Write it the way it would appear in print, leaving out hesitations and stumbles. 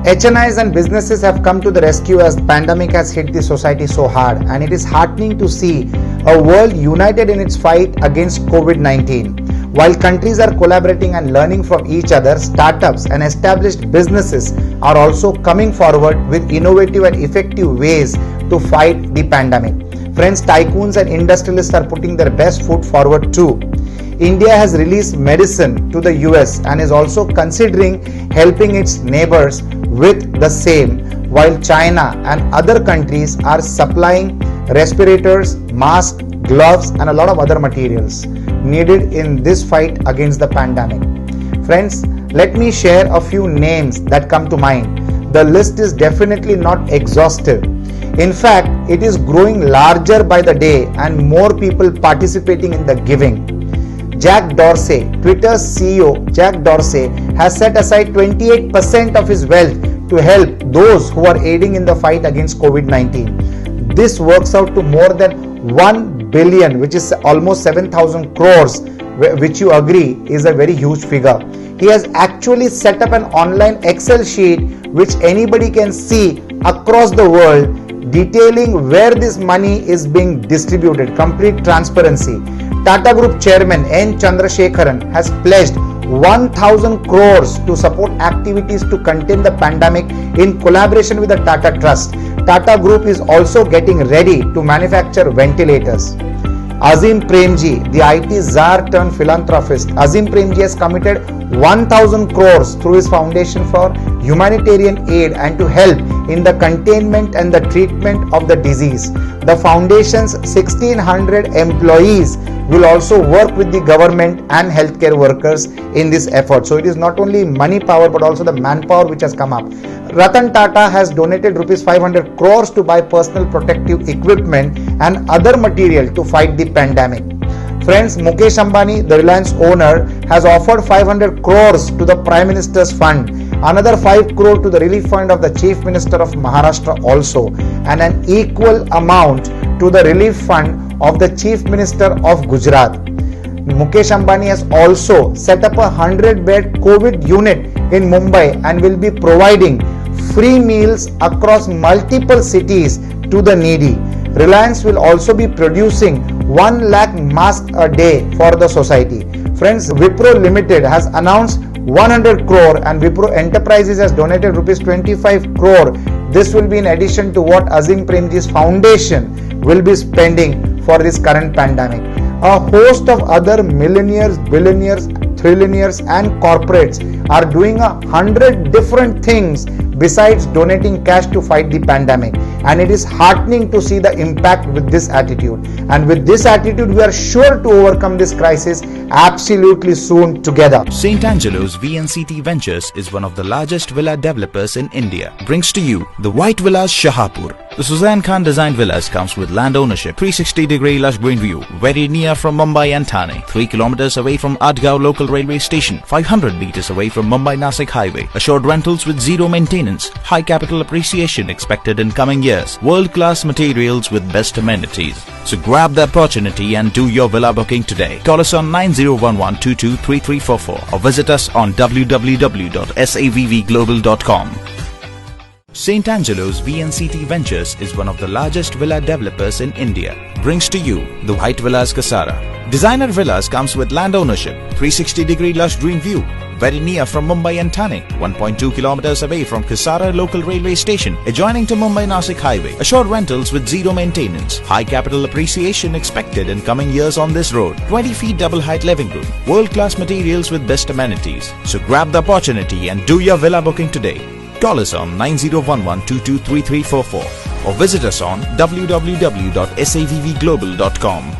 HNIs and businesses have come to the rescue as pandemic has hit the society so hard, and it is heartening to see a world united in its fight against COVID-19. While countries are collaborating and learning from each other, startups and established businesses are also coming forward with innovative and effective ways to fight the pandemic. Friends, tycoons and industrialists are putting their best foot forward too. India has released medicine to the US and is also considering helping its neighbors with the same, while China and other countries are supplying respirators, masks, gloves and a lot of other materials needed in this fight against the pandemic. Friends, let me share a few names that come to mind. The list is definitely not exhaustive. In fact, it is growing larger by the day and more people participating in the giving. Jack Dorsey, Twitter's CEO Jack Dorsey, has set aside 28% of his wealth to help those who are aiding in the fight against COVID-19. This works out to more than 1 billion, which is almost 7,000 crores, which you agree is a very huge figure. He has actually set up an online Excel sheet which anybody can see across the world, detailing where this money is being distributed. Complete transparency. Tata Group Chairman N. Chandrasekaran has pledged 1,000 crores to support activities to contain the pandemic in collaboration with the Tata Trust. Tata Group is also getting ready to manufacture ventilators. Azim Premji, the IT czar turned philanthropist, Azim Premji has committed 1,000 crores through his foundation for humanitarian aid and to help in the containment and the treatment of the disease. The foundation's 1,600 employees will also work with the government and healthcare workers in this effort. So it is not only money power but also the manpower which has come up. Ratan Tata has donated rupees 500 crores to buy personal protective equipment and other material to fight the pandemic. Friends, Mukesh Ambani, the Reliance owner, has offered 500 crores to the Prime Minister's fund, another 5 crore to the relief fund of the Chief Minister of Maharashtra also, and an equal amount to the relief fund of the Chief Minister of Gujarat. Mukesh Ambani has also set up a 100-bed COVID unit in Mumbai and will be providing free meals across multiple cities to the needy. Reliance will also be producing 1 lakh masks a day for the society. Friends, Wipro Limited has announced 100 crore and Wipro Enterprises has donated rupees 25 crore. This will be in addition to what Azim Premji's foundation will be spending for this current pandemic. A host of other millionaires, billionaires, trillionaires and corporates are doing 100 different things besides donating cash to fight the pandemic, and it is heartening to see the impact with this attitude. And with this attitude, we are sure to overcome this crisis absolutely soon together. St. Angelo's VNCT Ventures is one of the largest villa developers in India. Brings to you the White Villas Shahapur. The Suzanne Khan designed villas comes with land ownership, 360-degree lush green view, very near from Mumbai and Thane, 3 kilometers away from Adgaon local railway station, 500 meters away from Mumbai-Nasik highway, assured rentals with zero maintenance, high capital appreciation expected in coming years, world-class materials with best amenities. So grab the opportunity and do your villa booking today. Call us on 9011223344 or visit us on www.savvglobal.com. St. Angelo's VNCT Ventures is one of the largest villa developers in India. Brings to you the White Villas Kasara. Designer villas comes with land ownership, 360-degree lush green view, very near from Mumbai and Thane, 1.2 kilometers away from Kasara local railway station, adjoining to Mumbai-Nasik highway, assured rentals with zero maintenance, high capital appreciation expected in coming years on this road, 20 feet double height living room, world-class materials with best amenities. So grab the opportunity and do your villa booking today. Call us on 9011223344 or visit us on www.savvglobal.com.